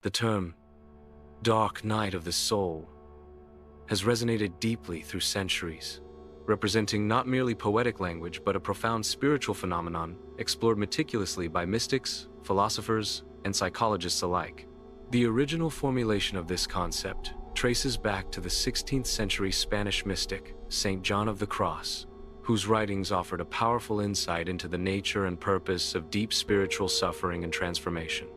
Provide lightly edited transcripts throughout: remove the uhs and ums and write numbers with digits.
The term, dark night of the soul, has resonated deeply through centuries, representing not merely poetic language but a profound spiritual phenomenon explored meticulously by mystics, philosophers, and psychologists alike. The original formulation of this concept traces back to the 16th century Spanish mystic, St. John of the Cross, whose writings offered a powerful insight into the nature and purpose of deep spiritual suffering and transformation.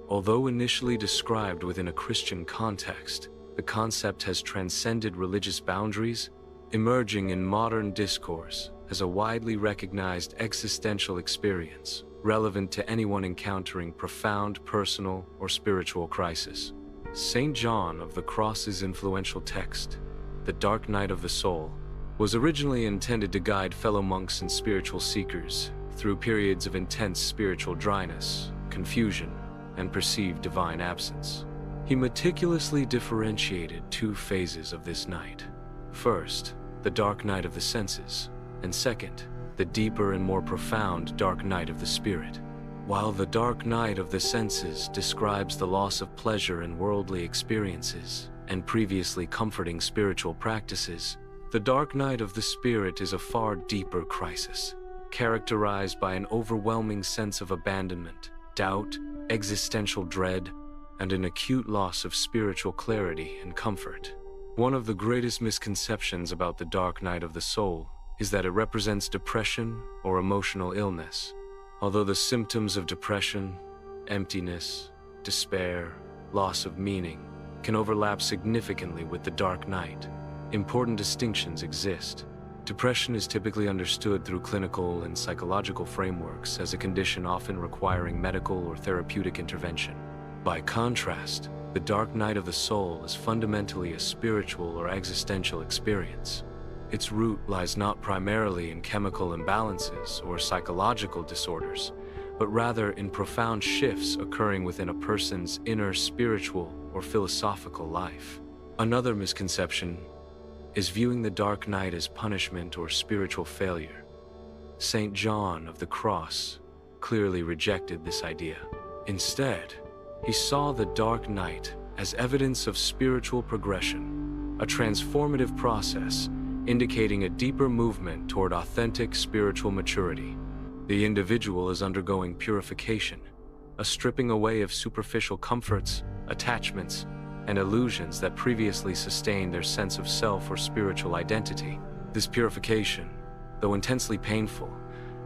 Although initially described within a Christian context, the concept has transcended religious boundaries, emerging in modern discourse as a widely recognized existential experience, relevant to anyone encountering profound personal or spiritual crisis. St. John of the Cross's influential text, The Dark Night of the Soul, was originally intended to guide fellow monks and spiritual seekers through periods of intense spiritual dryness, confusion, and perceived divine absence. He meticulously differentiated two phases of this night. First, the dark night of the senses, and second, the deeper and more profound dark night of the spirit. While the dark night of the senses describes the loss of pleasure in worldly experiences and previously comforting spiritual practices, the dark night of the spirit is a far deeper crisis, characterized by an overwhelming sense of abandonment, doubt, existential dread, and an acute loss of spiritual clarity and comfort. One of the greatest misconceptions about the dark night of the soul is that it represents depression or emotional illness. Although the symptoms of depression, emptiness, despair, loss of meaning can overlap significantly with the dark night, important distinctions exist. Depression is typically understood through clinical and psychological frameworks as a condition often requiring medical or therapeutic intervention. By contrast, the dark night of the soul is fundamentally a spiritual or existential experience. Its root lies not primarily in chemical imbalances or psychological disorders, but rather in profound shifts occurring within a person's inner spiritual or philosophical life. Another misconception is viewing the dark night as punishment or spiritual failure. St. John of the Cross clearly rejected this idea. Instead, he saw the dark night as evidence of spiritual progression, a transformative process indicating a deeper movement toward authentic spiritual maturity. The individual is undergoing purification, a stripping away of superficial comforts, attachments, and illusions that previously sustained their sense of self or spiritual identity. This purification, though intensely painful,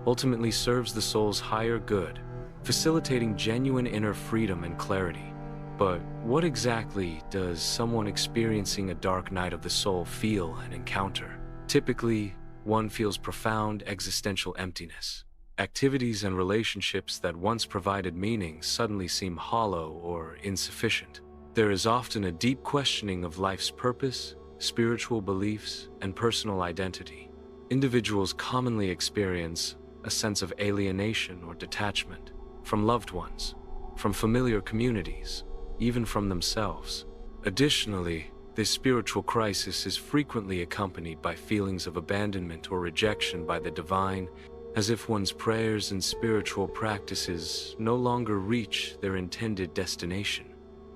ultimately serves the soul's higher good, facilitating genuine inner freedom and clarity. But what exactly does someone experiencing a dark night of the soul feel and encounter? Typically, one feels profound existential emptiness. Activities and relationships that once provided meaning suddenly seem hollow or insufficient. There is often a deep questioning of life's purpose, spiritual beliefs, and personal identity. Individuals commonly experience a sense of alienation or detachment from loved ones, from familiar communities, even from themselves. Additionally, this spiritual crisis is frequently accompanied by feelings of abandonment or rejection by the divine, as if one's prayers and spiritual practices no longer reach their intended destination.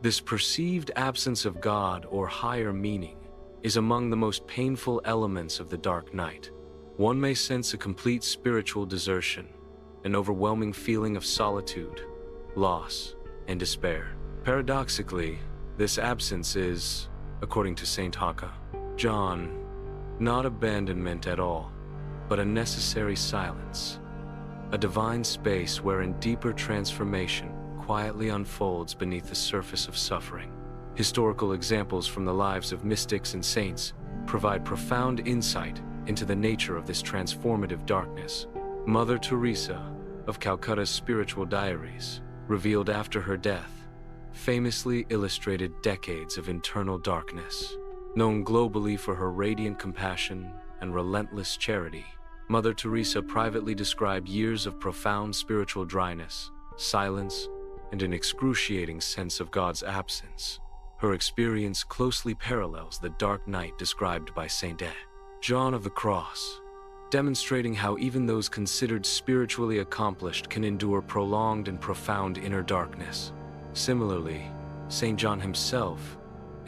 This perceived absence of God or higher meaning is among the most painful elements of the dark night. One may sense a complete spiritual desertion, an overwhelming feeling of solitude, loss, and despair. Paradoxically, this absence is, according to St. John, not abandonment at all, but a necessary silence, a divine space wherein deeper transformation quietly unfolds beneath the surface of suffering. Historical examples from the lives of mystics and saints provide profound insight into the nature of this transformative darkness. Mother Teresa of Calcutta's spiritual diaries, revealed after her death, famously illustrated decades of internal darkness. Known globally for her radiant compassion and relentless charity, Mother Teresa privately described years of profound spiritual dryness, silence, and an excruciating sense of God's absence. Her experience closely parallels the dark night described by St. John of the Cross, demonstrating how even those considered spiritually accomplished can endure prolonged and profound inner darkness. Similarly, St. John himself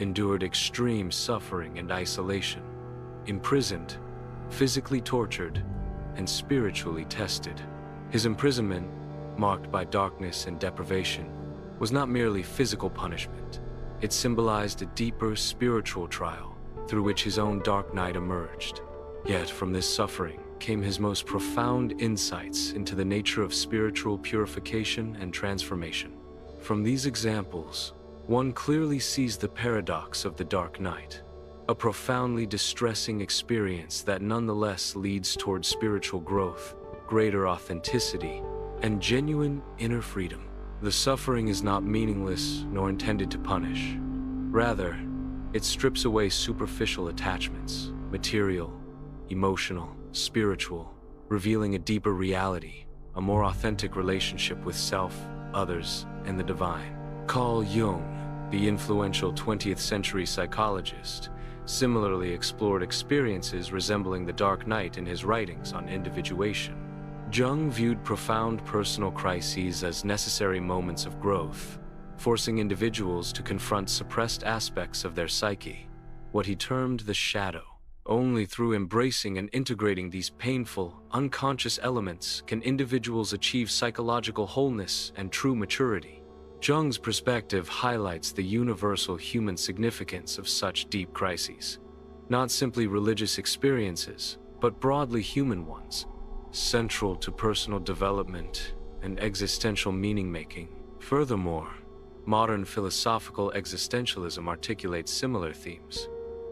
endured extreme suffering and isolation, imprisoned, physically tortured, and spiritually tested. His imprisonment, marked by darkness and deprivation, was not merely physical punishment. It symbolized a deeper spiritual trial through which his own dark night emerged. Yet from this suffering came his most profound insights into the nature of spiritual purification and transformation. From these examples, one clearly sees the paradox of the dark night, a profoundly distressing experience that nonetheless leads toward spiritual growth, greater authenticity, and genuine inner freedom. The suffering is not meaningless nor intended to punish. Rather, it strips away superficial attachments, material, emotional, spiritual, revealing a deeper reality, a more authentic relationship with self, others, and the divine. Carl Jung, the influential 20th century psychologist, similarly explored experiences resembling the dark night in his writings on individuation. Jung viewed profound personal crises as necessary moments of growth, forcing individuals to confront suppressed aspects of their psyche, what he termed the shadow. Only through embracing and integrating these painful, unconscious elements can individuals achieve psychological wholeness and true maturity. Jung's perspective highlights the universal human significance of such deep crises, not simply religious experiences, but broadly human ones, central to personal development and existential meaning-making. Furthermore, modern philosophical existentialism articulates similar themes.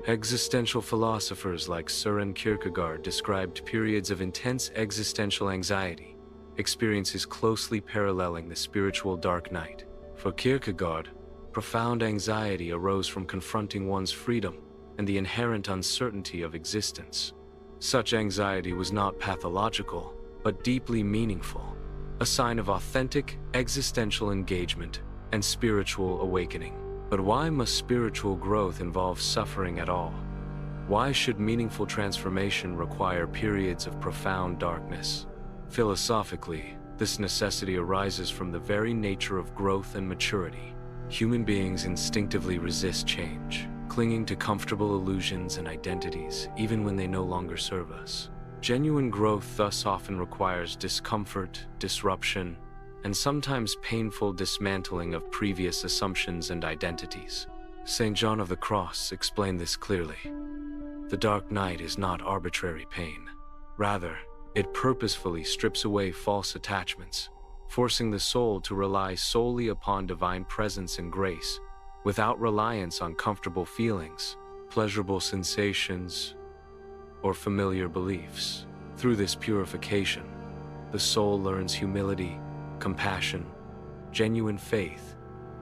Existential philosophers like Søren Kierkegaard described periods of intense existential anxiety, experiences closely paralleling the spiritual dark night. For Kierkegaard, profound anxiety arose from confronting one's freedom and the inherent uncertainty of existence. Such anxiety was not pathological, but deeply meaningful, a sign of authentic existential engagement and spiritual awakening. But why must spiritual growth involve suffering at all? Why should meaningful transformation require periods of profound darkness? Philosophically, this necessity arises from the very nature of growth and maturity. Human beings instinctively resist change, clinging to comfortable illusions and identities, even when they no longer serve us. Genuine growth thus often requires discomfort, disruption, and sometimes painful dismantling of previous assumptions and identities. St. John of the Cross explained this clearly. The dark night is not arbitrary pain. Rather, it purposefully strips away false attachments, forcing the soul to rely solely upon divine presence and grace, without reliance on comfortable feelings, pleasurable sensations, or familiar beliefs. Through this purification, the soul learns humility, compassion, genuine faith,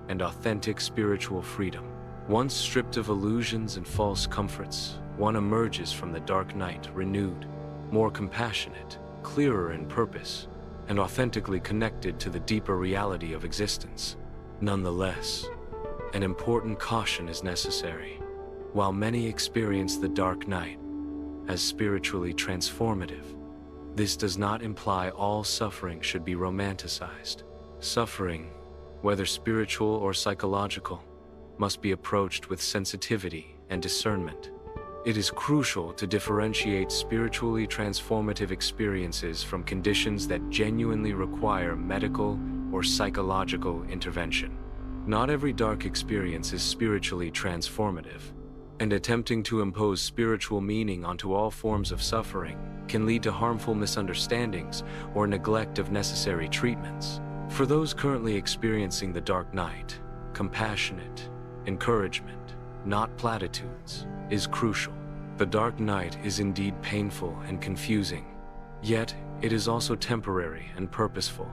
and authentic spiritual freedom. Once stripped of illusions and false comforts, one emerges from the dark night renewed, more compassionate, clearer in purpose, and authentically connected to the deeper reality of existence. Nonetheless, an important caution is necessary. While many experience the dark night as spiritually transformative, this does not imply all suffering should be romanticized. Suffering, whether spiritual or psychological, must be approached with sensitivity and discernment. It is crucial to differentiate spiritually transformative experiences from conditions that genuinely require medical or psychological intervention. Not every dark experience is spiritually transformative, and attempting to impose spiritual meaning onto all forms of suffering can lead to harmful misunderstandings or neglect of necessary treatments. For those currently experiencing the dark night, compassionate encouragement, not platitudes, is crucial. The dark night is indeed painful and confusing, yet it is also temporary and purposeful.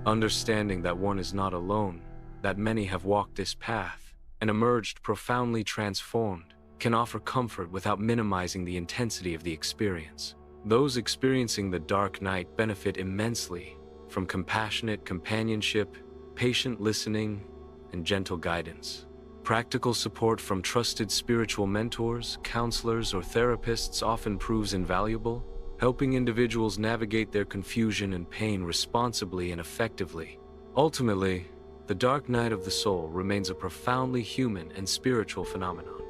Understanding that one is not alone, that many have walked this path and emerged profoundly transformed, can offer comfort without minimizing the intensity of the experience. Those experiencing the dark night benefit immensely from compassionate companionship, patient listening, and gentle guidance. Practical support from trusted spiritual mentors, counselors, or therapists often proves invaluable, helping individuals navigate their confusion and pain responsibly and effectively. Ultimately, the dark night of the soul remains a profoundly human and spiritual phenomenon,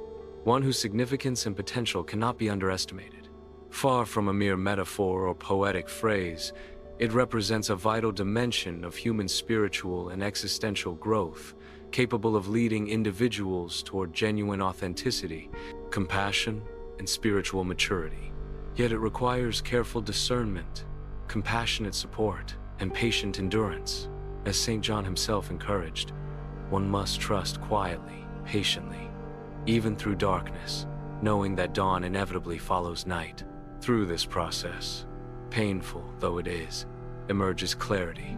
one whose significance and potential cannot be underestimated. Far from a mere metaphor or poetic phrase, it represents a vital dimension of human spiritual and existential growth, capable of leading individuals toward genuine authenticity, compassion, and spiritual maturity. Yet it requires careful discernment, compassionate support, and patient endurance. As St. John himself encouraged, one must trust quietly, patiently, even through darkness, knowing that dawn inevitably follows night. Through this process, painful though it is, emerges clarity,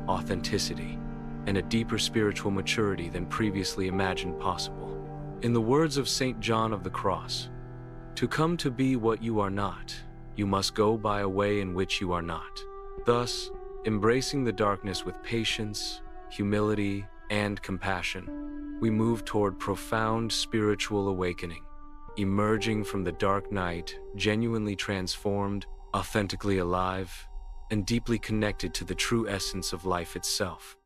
authenticity, and a deeper spiritual maturity than previously imagined possible. In the words of St. John of the Cross, "To come to be what you are not, you must go by a way in which you are not." Thus, embracing the darkness with patience, humility, and compassion, we move toward profound spiritual awakening, emerging from the dark night genuinely transformed, authentically alive, and deeply connected to the true essence of life itself.